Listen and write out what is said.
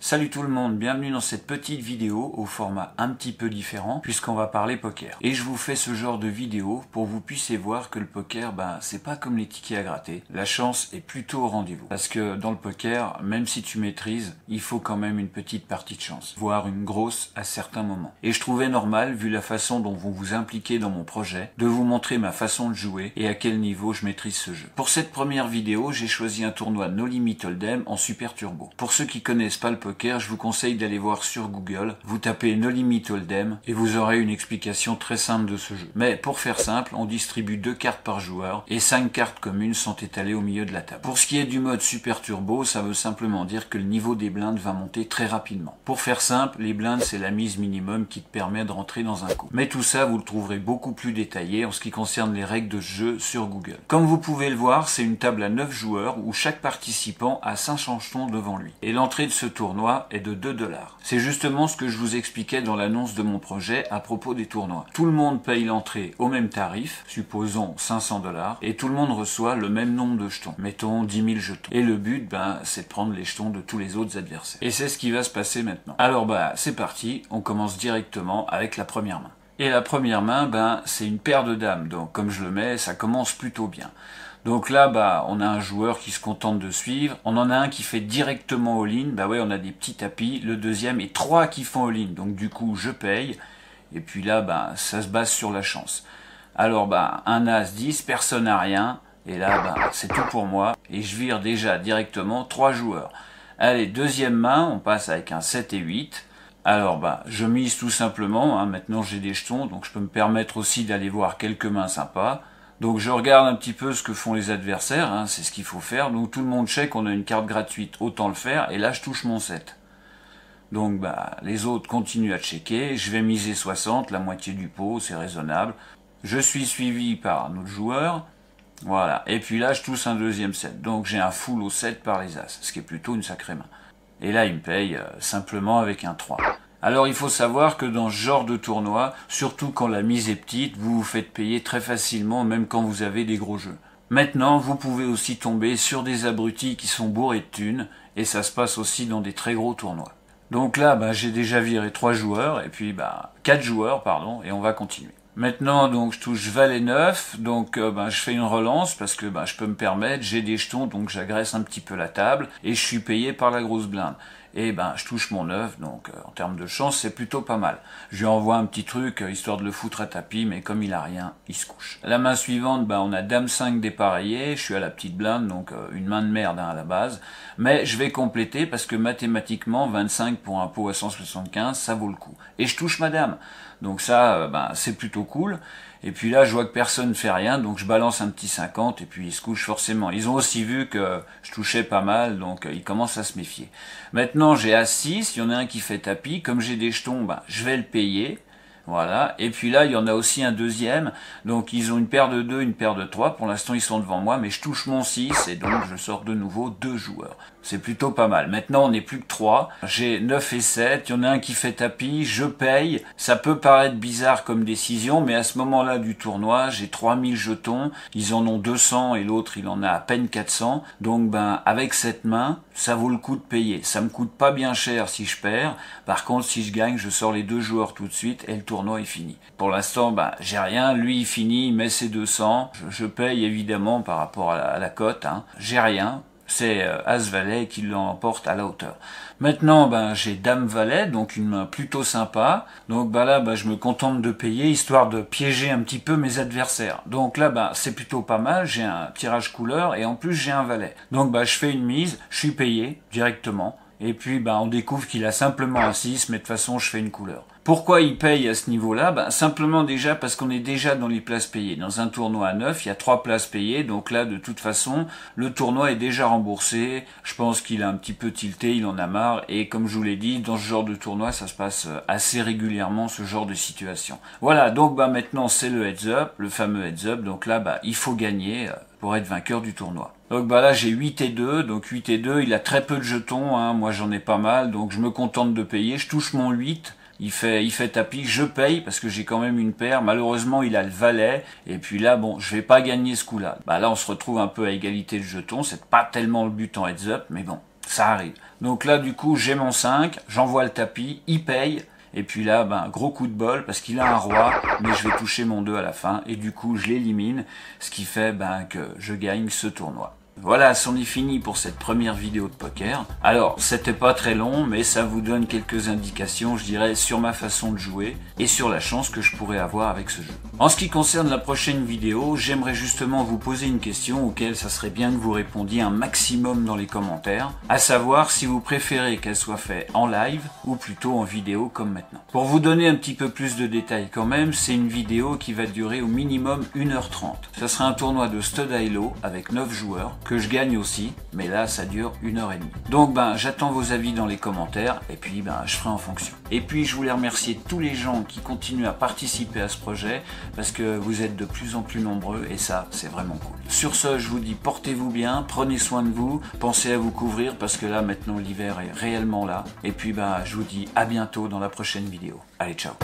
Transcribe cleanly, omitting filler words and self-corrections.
Salut tout le monde, bienvenue dans cette petite vidéo au format un petit peu différent puisqu'on va parler poker. Et je vous fais ce genre de vidéo pour que vous puissiez voir que le poker, c'est pas comme les tickets à gratter. La chance est plutôt au rendez-vous. Parce que dans le poker, même si tu maîtrises, il faut quand même une petite partie de chance, voire une grosse à certains moments. Et je trouvais normal, vu la façon dont vous vous impliquez dans mon projet, de vous montrer ma façon de jouer et à quel niveau je maîtrise ce jeu. Pour cette première vidéo, j'ai choisi un tournoi No Limit Hold'em en Super Turbo. Pour ceux qui connaissent pas le poker, je vous conseille d'aller voir sur Google, vous tapez No Limit Hold'em et vous aurez une explication très simple de ce jeu. Mais pour faire simple, on distribue 2 cartes par joueur et 5 cartes communes sont étalées au milieu de la table. Pour ce qui est du mode Super Turbo, ça veut simplement dire que le niveau des blindes va monter très rapidement. Pour faire simple, les blindes c'est la mise minimum qui te permet de rentrer dans un coup. Mais tout ça, vous le trouverez beaucoup plus détaillé en ce qui concerne les règles de ce jeu sur Google. Comme vous pouvez le voir, c'est une table à 9 joueurs où chaque participant a 5 jetons devant lui. Et l'entrée de ce tournoi est de 2 $. C'est justement ce que je vous expliquais dans l'annonce de mon projet à propos des tournois. Tout le monde paye l'entrée au même tarif, supposons 500 $, et tout le monde reçoit le même nombre de jetons, mettons 10 000 jetons. Et le but, c'est de prendre les jetons de tous les autres adversaires. Et c'est ce qui va se passer maintenant. Alors c'est parti, on commence directement avec la première main. Et la première main, c'est une paire de dames, donc comme je le mets, ça commence plutôt bien. Donc là, on a un joueur qui se contente de suivre. On en a un qui fait directement all-in. On a des petits tapis. Le deuxième et 3 qui font all-in. Donc du coup, je paye. Et puis là, ça se base sur la chance. Alors, un As-10, personne n'a rien. Et là, c'est tout pour moi. Et je vire déjà directement 3 joueurs. Allez, deuxième main, on passe avec un 7 et 8. Alors, je mise tout simplement. Maintenant, j'ai des jetons. Donc je peux me permettre aussi d'aller voir quelques mains sympas. Donc je regarde un petit peu ce que font les adversaires, c'est ce qu'il faut faire. Donc tout le monde sait qu'on a une carte gratuite, autant le faire. Et là je touche mon 7. Donc les autres continuent à checker. Je vais miser 60, la moitié du pot, c'est raisonnable. Je suis suivi par un autre joueur. Voilà. Et puis là je touche un deuxième 7. Donc j'ai un full au 7 par les As, ce qui est plutôt une sacrée main. Et là il me paye simplement avec un 3. Alors il faut savoir que dans ce genre de tournoi, surtout quand la mise est petite, vous vous faites payer très facilement même quand vous avez des gros jeux. Maintenant, vous pouvez aussi tomber sur des abrutis qui sont bourrés de thunes, et ça se passe aussi dans des très gros tournois. Donc là, j'ai déjà viré 3 joueurs, et puis 4 joueurs, pardon, et on va continuer. Maintenant, donc, je touche Valet 9, donc je fais une relance parce que je peux me permettre, j'ai des jetons, donc j'agresse un petit peu la table, et je suis payé par la grosse blinde. Et je touche mon 9, donc en termes de chance, c'est plutôt pas mal. Je lui envoie un petit truc, histoire de le foutre à tapis, mais comme il a rien, il se couche. La main suivante, on a Dame 5 dépareillé, je suis à la petite blinde, donc une main de merde à la base. Mais je vais compléter parce que mathématiquement, 25 pour un pot à 175, ça vaut le coup. Et je touche ma dame. Donc ça, c'est plutôt cool. Et puis là, je vois que personne ne fait rien, donc je balance un petit 50, et puis ils se couchent forcément. Ils ont aussi vu que je touchais pas mal, donc ils commencent à se méfier. Maintenant, j'ai As-6, il y en a un qui fait tapis. Comme j'ai des jetons, je vais le payer. Voilà. Et puis là, il y en a aussi un deuxième. Donc ils ont une paire de 2, une paire de 3. Pour l'instant, ils sont devant moi, mais je touche mon 6, et donc je sors de nouveau 2 joueurs. C'est plutôt pas mal. Maintenant, on n'est plus que 3. J'ai 9 et 7. Il y en a un qui fait tapis. Je paye. Ça peut paraître bizarre comme décision, mais à ce moment-là du tournoi, j'ai 3000 jetons. Ils en ont 200 et l'autre, il en a à peine 400. Donc, avec cette main, ça vaut le coup de payer. Ça me coûte pas bien cher si je perds. Par contre, si je gagne, je sors les 2 joueurs tout de suite et le tournoi est fini. Pour l'instant, j'ai rien. Lui, il finit, il met ses 200. Je paye évidemment par rapport à la cote. J'ai rien. C'est As-Valet qui l'emporte à la hauteur. Maintenant, j'ai Dame-Valet, donc une main plutôt sympa. Donc là, je me contente de payer, histoire de piéger un petit peu mes adversaires. Donc là, c'est plutôt pas mal, j'ai un tirage couleur, et en plus j'ai un valet. Donc je fais une mise, je suis payé directement. Et puis on découvre qu'il a simplement un 6, mais de toute façon je fais une couleur. Pourquoi il paye à ce niveau-là? Simplement déjà parce qu'on est déjà dans les places payées. Dans un tournoi à 9, il y a 3 places payées, donc là de toute façon, le tournoi est déjà remboursé. Je pense qu'il a un petit peu tilté, il en a marre, et comme je vous l'ai dit, dans ce genre de tournoi, ça se passe assez régulièrement, ce genre de situation. Voilà, donc maintenant c'est le heads up, le fameux heads up, donc là il faut gagner pour être vainqueur du tournoi. Donc là j'ai 8 et 2, donc 8 et 2, il a très peu de jetons, moi j'en ai pas mal, donc je me contente de payer, je touche mon 8, il fait tapis, je paye parce que j'ai quand même une paire. Malheureusement, il a le valet. Et puis là, bon, je vais pas gagner ce coup-là. Bah là, on se retrouve un peu à égalité de jetons. C'est pas tellement le but en heads up, mais bon, ça arrive. Donc là, du coup, j'ai mon 5, j'envoie le tapis, il paye. Et puis là, ben, gros coup de bol, parce qu'il a un roi, mais je vais toucher mon 2 à la fin, et du coup, je l'élimine, ce qui fait ben, que je gagne ce tournoi. Voilà, c'en est fini pour cette première vidéo de poker. Alors, c'était pas très long, mais ça vous donne quelques indications, je dirais, sur ma façon de jouer et sur la chance que je pourrais avoir avec ce jeu. En ce qui concerne la prochaine vidéo, j'aimerais justement vous poser une question auquel ça serait bien que vous répondiez un maximum dans les commentaires, à savoir si vous préférez qu'elle soit faite en live ou plutôt en vidéo comme maintenant. Pour vous donner un petit peu plus de détails quand même, c'est une vidéo qui va durer au minimum 1h30. Ça sera un tournoi de Stud High-Low avec 9 joueurs, que je gagne aussi, mais là ça dure 1h30. Donc ben j'attends vos avis dans les commentaires et puis ben je ferai en fonction. Et puis je voulais remercier tous les gens qui continuent à participer à ce projet parce que vous êtes de plus en plus nombreux et ça c'est vraiment cool. Sur ce, je vous dis portez-vous bien, prenez soin de vous, pensez à vous couvrir parce que là maintenant l'hiver est réellement là. Et puis ben je vous dis à bientôt dans la prochaine vidéo. Allez, ciao.